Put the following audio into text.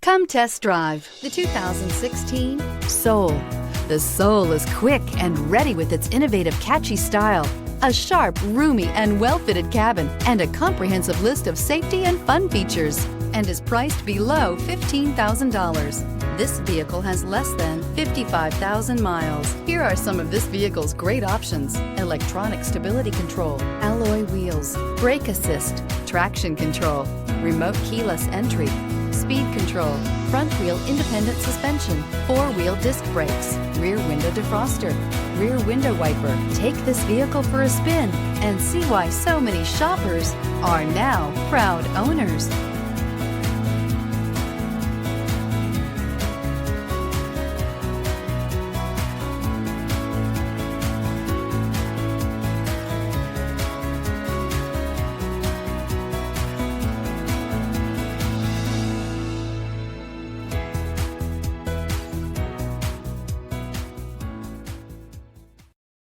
Come test drive the 2016 Soul. The Soul is quick and ready with its innovative, catchy style, a sharp, roomy, and well-fitted cabin, and a comprehensive list of safety and fun features, and is priced below $15,000. This vehicle has less than 55,000 miles. Here are some of this vehicle's great options: electronic stability control, alloy wheels, brake assist, traction control, remote keyless entry, speed control, front wheel independent suspension, four-wheel disc brakes, rear window defroster, rear window wiper. Take this vehicle for a spin and see why so many shoppers are now proud owners.